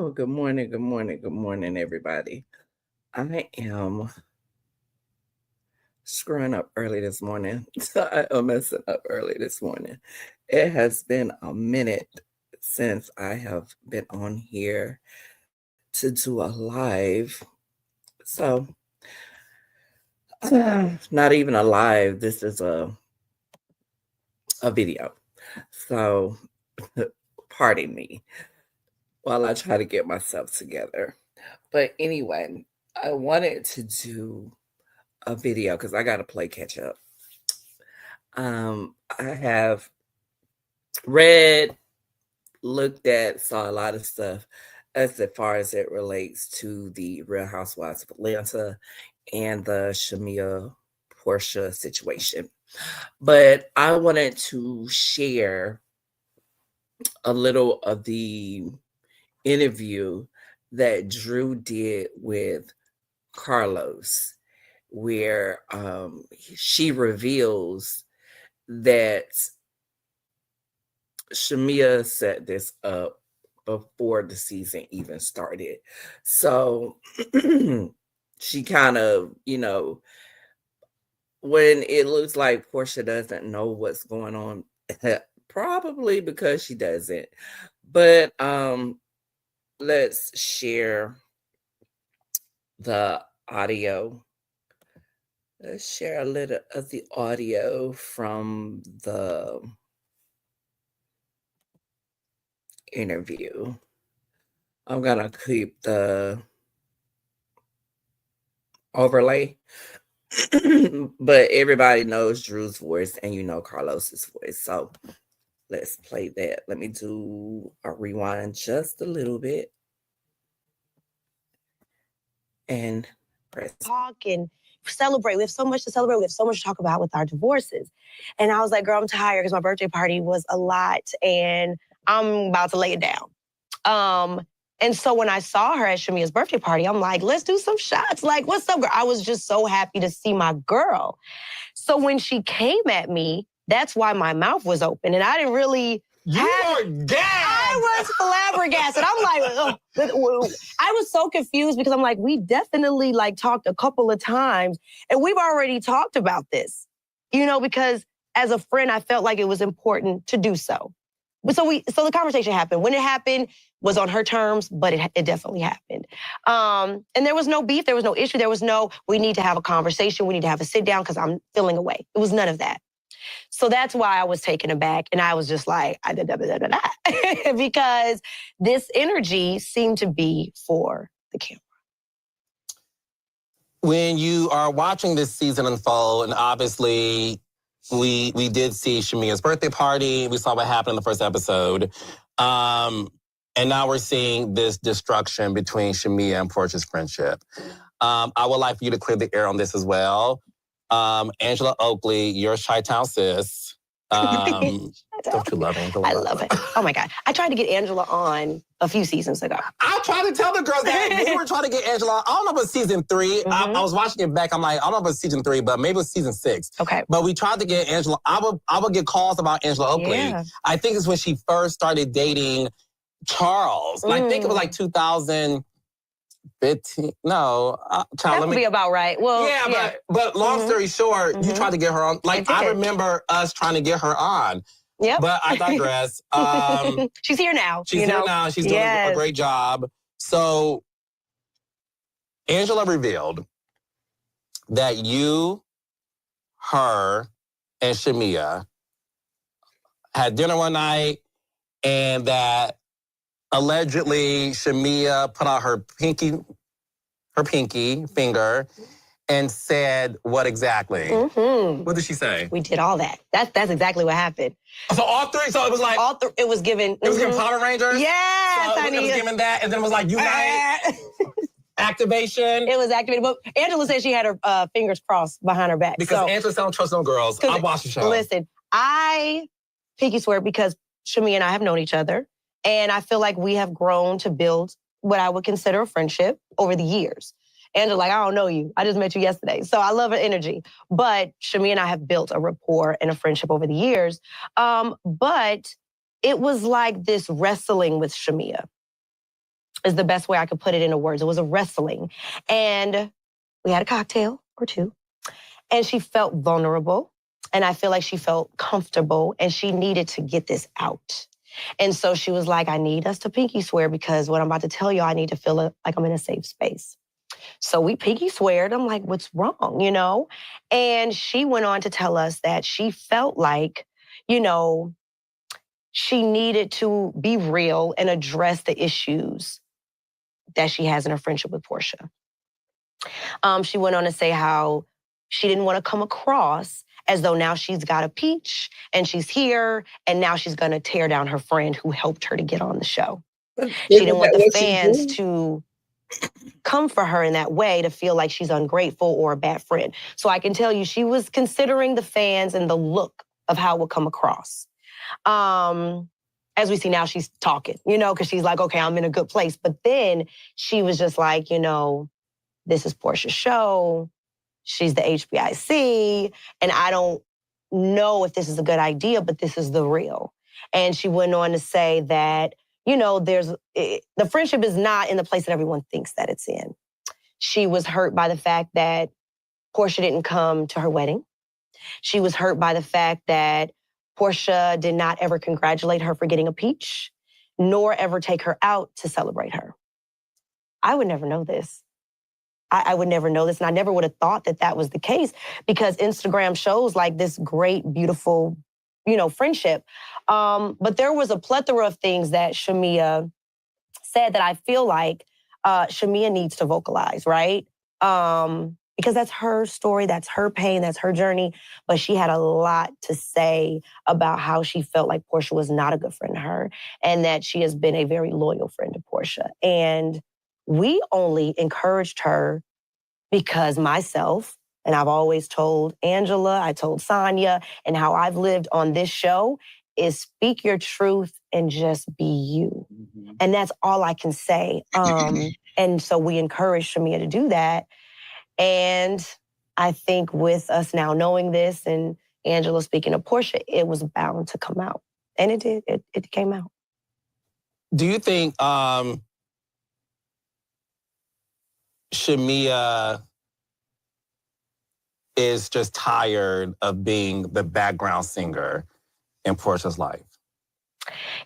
Oh, good morning, good morning, good morning, everybody. I am screwing up early this morning. I am messing up early this morning. It has been a minute since I have been on here to do a live. So, not even a live, this is a video. So, pardon me while I try to get myself together. But anyway, I wanted to do a video because I got to play catch up. I have read, looked at, saw a lot of stuff as far as it relates to the Real Housewives of Atlanta and the Shamea Portia situation. But I wanted to share a little of the interview that Drew did with Carlos, where she reveals that Shamea set this up before the season even started. So she kind of, when it looks like Portia doesn't know what's going on, probably because she doesn't. But let's share the audio. Let's share a little of the audio from the interview. I'm gonna keep the overlay, but everybody knows Drew's voice and Carlos's voice. So let's play that. Let me do a rewind just a little bit and press. Talk and celebrate. We have so much to celebrate. We have so much to talk about with our divorces. And I was like, girl, I'm tired because my birthday party was a lot and I'm about to lay it down. And so when I saw her at Shamea's birthday party, I'm like, let's do some shots. Like, what's up, girl? I was just so happy to see my girl. So when she came at me, that's why my mouth was open. And I didn't really I was flabbergasted. I'm like, I was so confused because I'm like, we definitely talked a couple of times and we've already talked about this, because as a friend, I felt like it was important to do so. So the conversation happened. When it happened was on her terms, but it definitely happened. And there was no beef. There was no issue. There was no, we need to have a conversation. We need to have a sit down because I'm feeling away. It was none of that. So that's why I was taken aback. And I was just like, because this energy seemed to be for the camera. When you are watching this season unfold, and obviously we did see Shamea's birthday party. We saw what happened in the first episode. And now we're seeing this destruction between Shamea and Portia's friendship. I would like for you to clear the air on this as well. Angela Oakley, your Chi-Town sis. Don't you love Angela? I love it. Oh my God. I tried to get Angela on a few seasons ago. I tried to tell the girls that we were trying to get Angela. I don't know if it's season 3. I was watching it back. I'm like, I don't know if it's season 3, but maybe it's season 6. Okay. But we tried to get Angela. I would get calls about Angela Oakley. Yeah. I think it's when she first started dating Charles. I think it was 2015. No, that would be about right. Well, yeah. But long story short, you tried to get her on. I remember us trying to get her on. Yep. But I digress. She's here now. She's here now. She's doing a great job. So Angela revealed that you, her, and Shamea had dinner one night and that allegedly Shamea put out her pinky finger and said what exactly? What did she say? We did all that. That's exactly what happened. So all 3, so it was like... It was given... It was given Power Rangers? Yes, so it was given that, and then it was like, unite, activation. It was activated. But Angela said she had her fingers crossed behind her back. Because Angela don't trust no girls. I watched the show. Listen, I pinky swear because Shamea and I have known each other, and I feel like we have grown to build what I would consider a friendship over the years. Angela, I don't know you. I just met you yesterday. So I love her energy. But Shamea and I have built a rapport and a friendship over the years. But it was like this wrestling with Shamea. is the best way I could put it into words. It was a wrestling. And we had a cocktail or two. And she felt vulnerable. And I feel like she felt comfortable and she needed to get this out. And so she was like, I need us to pinky swear because what I'm about to tell you, I need to feel like I'm in a safe space. So we pinky sweared. I'm like, what's wrong, you know? And she went on to tell us that she felt like, you know, she needed to be real and address the issues that she has in her friendship with Portia. She went on to say how she didn't want to come across as though now she's got a peach and she's here and now she's going to tear down her friend who helped her to get on the show. She didn't want the fans to come for her in that way to feel like she's ungrateful or a bad friend. So I can tell you she was considering the fans and the look of how it would come across. As we see now, she's talking, you know, because she's like, okay, I'm in a good place. But then she was just like, you know, this is Portia's show. She's the HBIC. And I don't know if this is a good idea, but this is the real. And she went on to say that, you know, the friendship is not in the place that everyone thinks that it's in. She was hurt by the fact that Portia didn't come to her wedding. She was hurt by the fact that Portia did not ever congratulate her for getting a peach, nor ever take her out to celebrate her. I would never know this. I would never know this, and I never would have thought that that was the case because Instagram shows like this great, beautiful, you know, friendship. But there was a plethora of things that Shamea said that I feel like Shamea needs to vocalize, right? Because that's her story, that's her pain, that's her journey. But she had a lot to say about how she felt like Portia was not a good friend to her and that she has been a very loyal friend to Portia. And we only encouraged her because myself, and I've always told Angela, I told Sonia, and how I've lived on this show is speak your truth and just be you. Mm-hmm. And that's all I can say. And so we encouraged Shamea to do that. And I think with us now knowing this and Angela speaking to Portia, it was bound to come out. And it did. It came out. Do you think Shamea is just tired of being the background singer in Portia's life?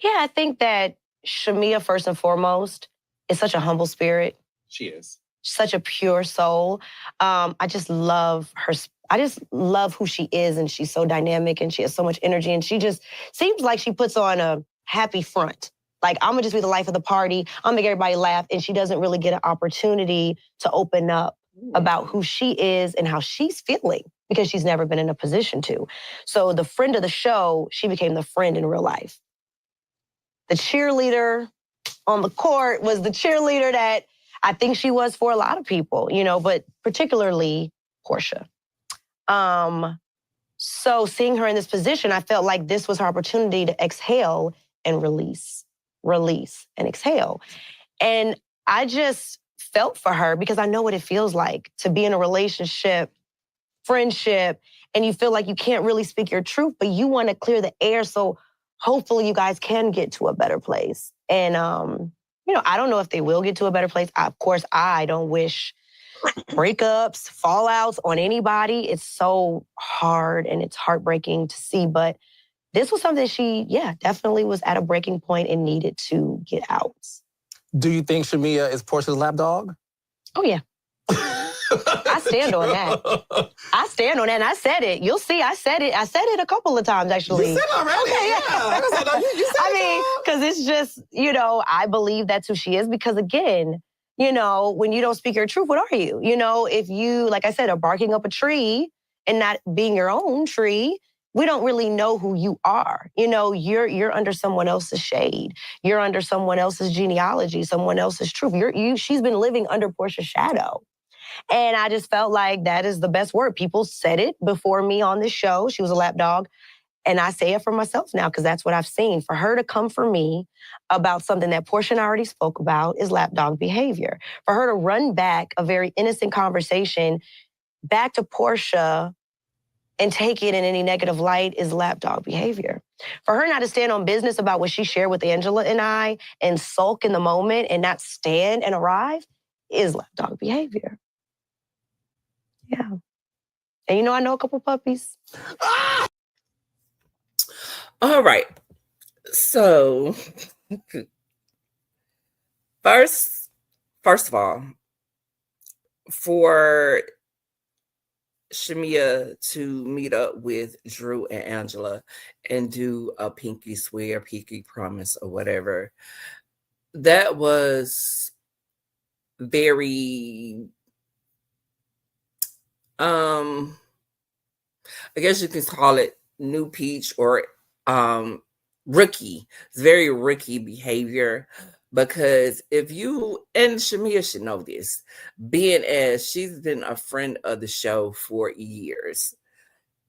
Yeah, I think that Shamea, first and foremost, is such a humble spirit. She is. Such a pure soul. I just love her. I just love who she is, and she's so dynamic, and she has so much energy, and she just seems like she puts on a happy front. Like, I'm gonna just be the life of the party. I'm gonna make everybody laugh, and she doesn't really get an opportunity to open up about who she is and how she's feeling because she's never been in a position to. So the friend of the show, she became the friend in real life. The cheerleader on the court was the cheerleader that I think she was for a lot of people, you know, but particularly Portia. So seeing her in this position, I felt like this was her opportunity to exhale and release and exhale. And I just felt for her because I know what it feels like to be in a relationship, friendship, and you feel like you can't really speak your truth, but you want to clear the air so hopefully you guys can get to a better place. And, you know, I don't know if they will get to a better place. Of course, I don't wish breakups, fallouts on anybody. It's so hard and it's heartbreaking to see. But this was something she, definitely was at a breaking point and needed to get out. Do you think Shamea is Portia's lapdog? Oh, yeah. I stand on that. I stand on that, and I said it. You'll see, I said it. I said it a couple of times, actually. You said it already? Okay, yeah. You said I mean, because it's just, you know, I believe that's who she is because, again, you know, when you don't speak your truth, what are you? You know, if you, like I said, are barking up a tree and not being your own tree, we don't really know who you are. You know, you're under someone else's shade. You're under someone else's genealogy, someone else's truth. She's been living under Portia's shadow. And I just felt like that is the best word. People said it before me on this show. She was a lapdog. And I say it for myself now because that's what I've seen. For her to come for me about something that Portia and I already spoke about is lapdog behavior. For her to run back a very innocent conversation back to Portia and take it in any negative light is lapdog behavior. For her not to stand on business about what she shared with Angela and I and sulk in the moment and not stand and arrive is lapdog behavior. Yeah. And you know, I know a couple puppies. Ah! All right. So first of all, for Shamea to meet up with Drew and Angela and do a pinky swear, pinky promise, or whatever, that was very I guess you could call it new peach or rookie. It's very rookie behavior, because if you, and Shamea should know this, being as she's been a friend of the show for years.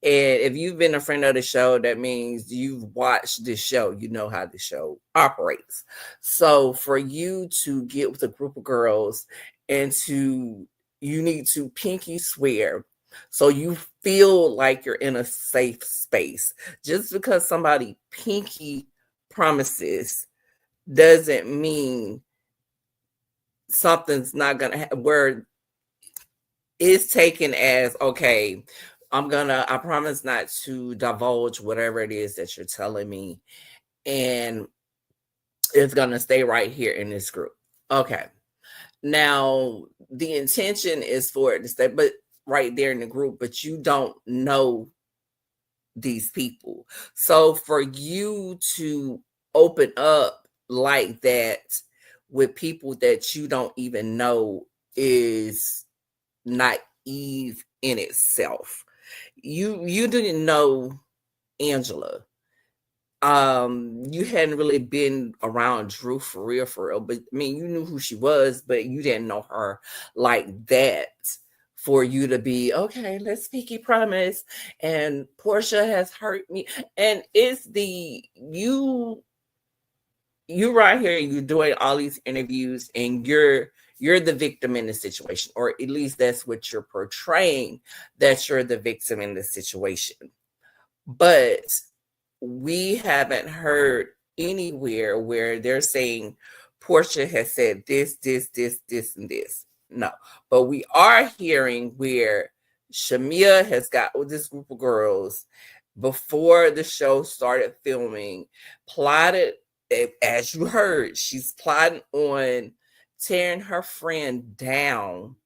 And if you've been a friend of the show, that means you've watched the show. You know how the show operates. So for you to get with a group of girls and you need to pinky swear so you feel like you're in a safe space. Just because somebody pinky promises doesn't mean something's not going to where it's taken as, okay, I promise not to divulge whatever it is that you're telling me, and it's gonna stay right here in this group. Okay. Now the intention is for it to stay, but right there in the group, but you don't know these people. So for you to open up like that with people that you don't even know is naive in itself. You didn't know Angela. You hadn't really been around Drew for real, but I mean, you knew who she was, but you didn't know her like that for you to be, okay, let's speaky promise, and Portia has hurt me. And it's you right here, you're doing all these interviews, and you're the victim in the situation, or at least that's what you're portraying, that you're the victim in the situation. But we haven't heard anywhere where they're saying Portia has said this, and this. No. But we are hearing where Shamea has got with this group of girls before the show started filming, plotted, as you heard, she's plotting on tearing her friend down,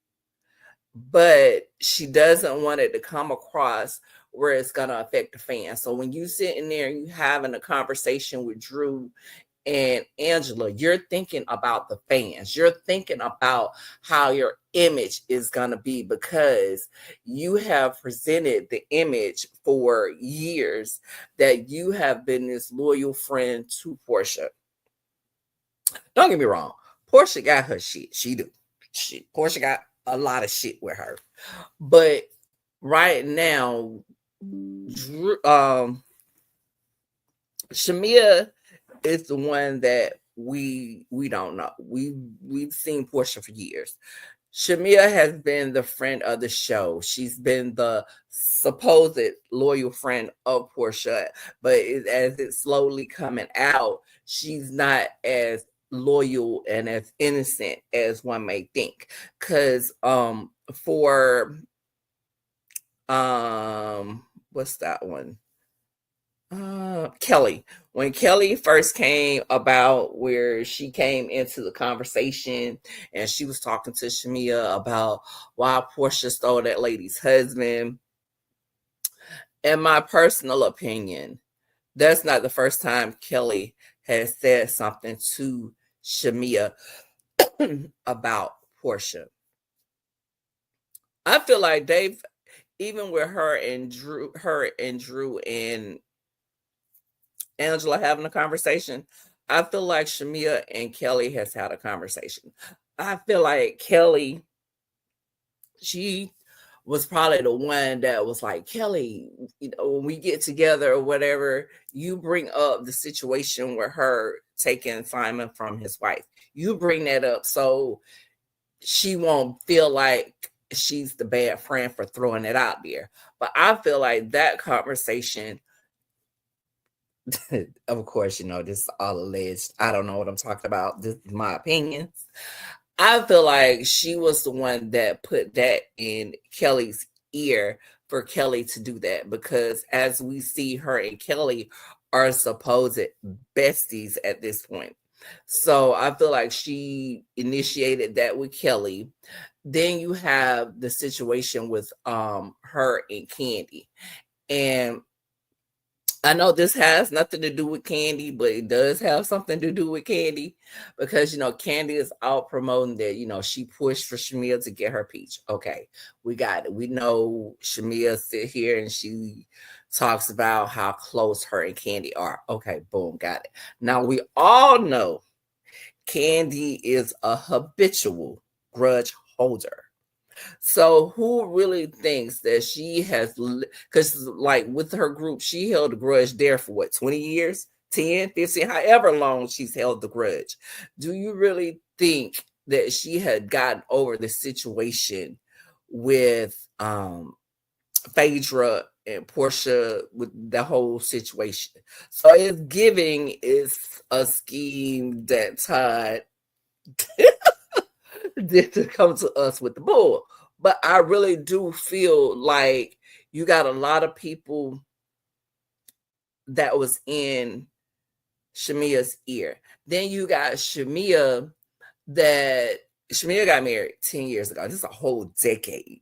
but she doesn't want it to come across where it's going to affect the fans. So when you sitting there and you having a conversation with Drew and Angela, you're thinking about the fans. You're thinking about how your image is going to be, because you have presented the image for years that you have been this loyal friend to Portia. Don't get me wrong. Portia got her shit. She do. Portia got a lot of shit with her. But right now, Shamea is the one that we don't know. We've seen Portia for years. Shamea has been the friend of the show. She's been the supposed loyal friend of Portia, but as it's slowly coming out, she's not as loyal and as innocent as one may think. Because for what's that one? Kelly. When Kelly first came about, where she came into the conversation and she was talking to Shamea about why Portia stole that lady's husband. In my personal opinion, that's not the first time Kelly has said something to Shamea about Portia. I feel like they've, even with her and Drew and Angela having a conversation, I feel like Shamea and Kelly has had a conversation. I feel like Kelly, she was probably the one that was like, Kelly, when we get together or whatever, you bring up the situation with her taking Simon from his wife. You bring that up so she won't feel like she's the bad friend for throwing it out there. But I feel like that conversation, of course, this is all alleged. I don't know what I'm talking about. This is my opinions. I feel like she was the one that put that in Kelly's ear for Kelly to do that, because as we see, her and Kelly are supposed besties at this point. So I feel like she initiated that with Kelly. Then you have the situation with her and Candy. And I know this has nothing to do with Candy, but it does have something to do with Candy, because Candy is out promoting that she pushed for Shamea to get her peach. Okay, we got it. We know Shamea sit here and she talks about how close her and Candy are. Okay, boom, got it. Now we all know Candy is a habitual grudge holder. So who really thinks that she has, because like with her group, she held a grudge there for what, 20 years, 10, 15, however long she's held the grudge. Do you really think that she had gotten over the situation with Phaedra and Portia, with the whole situation? So it's giving is a scheme that Todd did to come to us with the bull. But I really do feel like you got a lot of people that was in Shamea's ear. Then you got Shamea got married 10 years ago. This is a whole decade.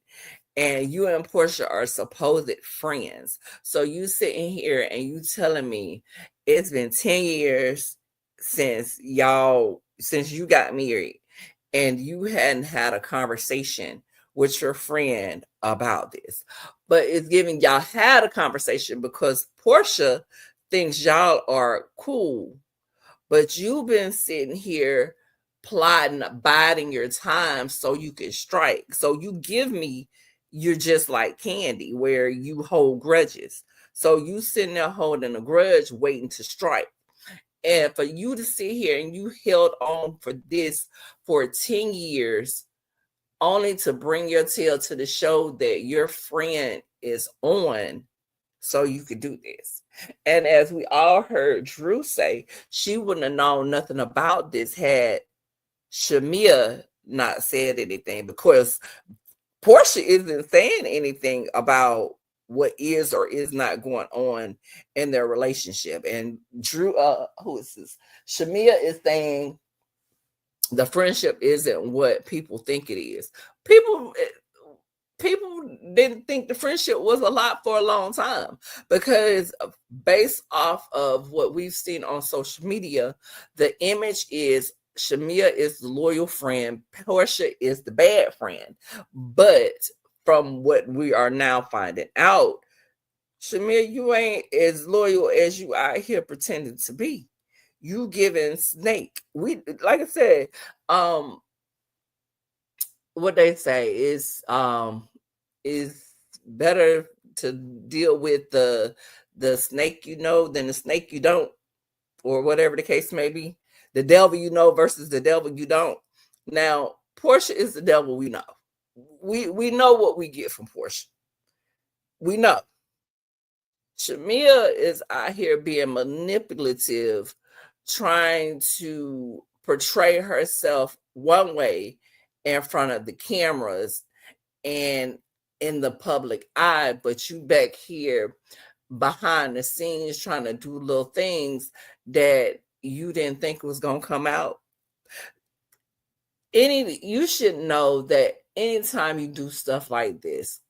And you and Portia are supposed friends. So you sitting here and you telling me it's been 10 years since you got married, and you hadn't had a conversation with your friend about this. But it's giving y'all had a conversation because Portia thinks y'all are cool, but you've been sitting here plotting, biding your time so you can strike. So you give me, you're just like Candy, where you hold grudges. So you sitting there holding a grudge, waiting to strike. And for you to sit here and you held on for this for 10 years, only to bring your tail to the show that your friend is on so you could do this. And as we all heard Drew say, she wouldn't have known nothing about this had Shamea not said anything, because Portia isn't saying anything about what is or is not going on in their relationship. And Drew, who is this? Shamea is saying the friendship isn't what people think it is. People didn't think the friendship was a lot for a long time, because based off of what we've seen on social media, the image is Shamea is the loyal friend, Portia is the bad friend. But from what we are now finding out, Shamea, you ain't as loyal as you out here pretending to be. You giving Snake. We, like I said, what they say is better to deal with the snake than the snake you don't, or whatever the case may be. The devil you know versus the devil you don't. Now, Portia is the devil we know. We know what we get from Portia. We know. Shamea is out here being manipulative, trying to portray herself one way in front of the cameras and in the public eye, but you back here behind the scenes trying to do little things that you didn't think was going to come out. You should know that anytime you do stuff like this,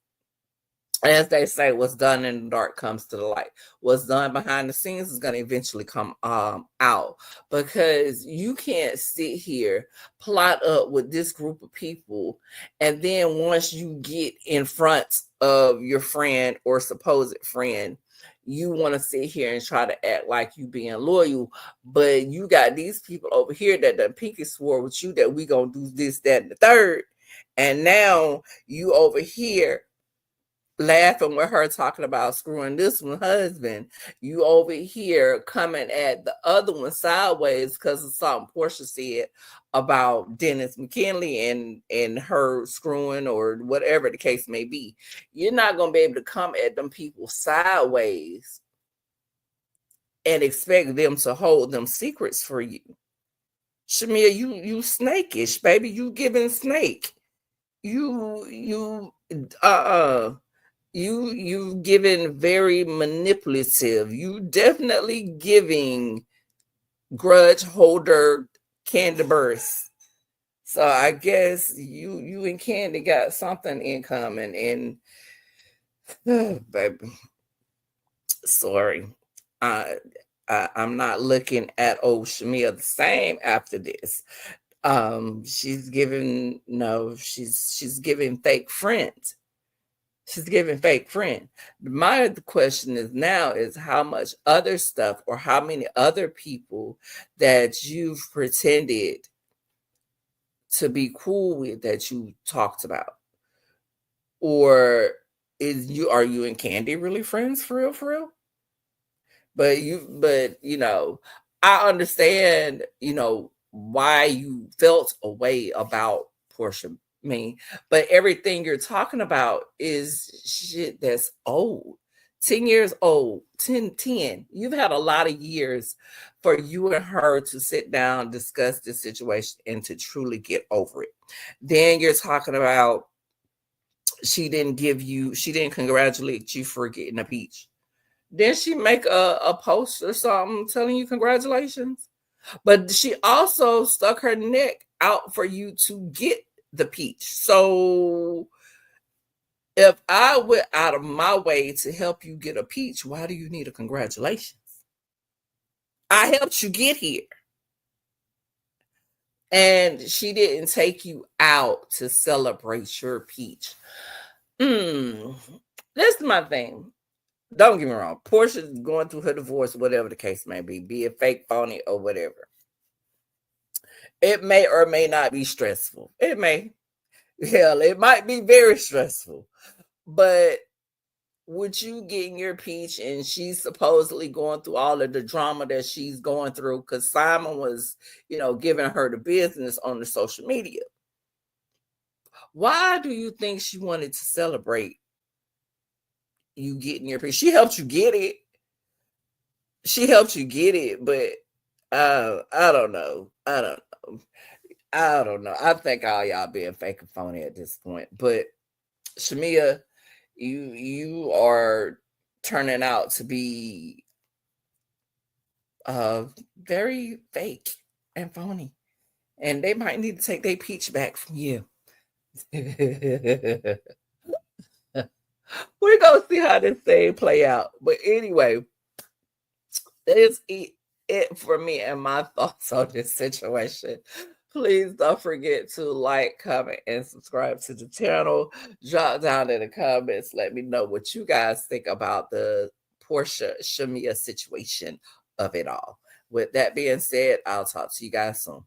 as they say, what's done in the dark comes to the light. What's done behind the scenes is going to eventually come out, because you can't sit here, plot up with this group of people, and then once you get in front of your friend or supposed friend, you want to sit here and try to act like you being loyal, but you got these people over here that the pinky swore with you that we gonna do this, that, and the third, and now you over here laughing with her talking about screwing this one husband. You over here coming at the other one sideways because of something Portia said about Dennis McKinley and her screwing or whatever the case may be. You're not going to be able to come at them people sideways and expect them to hold them secrets for you. Shamea, you snakish, baby. You giving snake. You giving very manipulative. You definitely giving grudge holder candy burst. So I guess you and Candy got something in common. And baby, sorry, I'm not looking at old Shamea the same after this. She's giving fake friends. She's giving fake friend. My question is now is how much other stuff or how many other people that you've pretended to be cool with that you talked about, or are you and Candy really friends for real, for real? But I understand, why you felt a way about Portia. But everything you're talking about is shit that's old. 10 years old, 10. You've had a lot of years for you and her to sit down, discuss this situation, and to truly get over it. Then you're talking about she didn't congratulate you for getting a peach. Then she make a post or something telling you congratulations. But she also stuck her neck out for you to get the peach. So if I went out of my way to help you get a peach, why do you need a congratulations? I helped you get here. And she didn't take you out to celebrate your peach. This is my thing. Don't get me wrong. Portia's going through her divorce, whatever the case may be it fake, phony, or whatever. It may or may not be stressful. It may. Hell, it might be very stressful. But with you getting your peach and she's supposedly going through all of the drama that she's going through because Simon was, giving her the business on the social media. Why do you think she wanted to celebrate you getting your peach? She helped you get it. But I don't know. I think all y'all being fake and phony at this point. But Shamea, you are turning out to be very fake and phony, and they might need to take their peach back from you. We're gonna see how this thing play out. But anyway, that is it for me and my thoughts on this situation. Please don't forget to like, comment, and subscribe to the channel. Drop down in the comments. Let me know what you guys think about the Portia Shamea situation of it all. With that being said, I'll talk to you guys soon.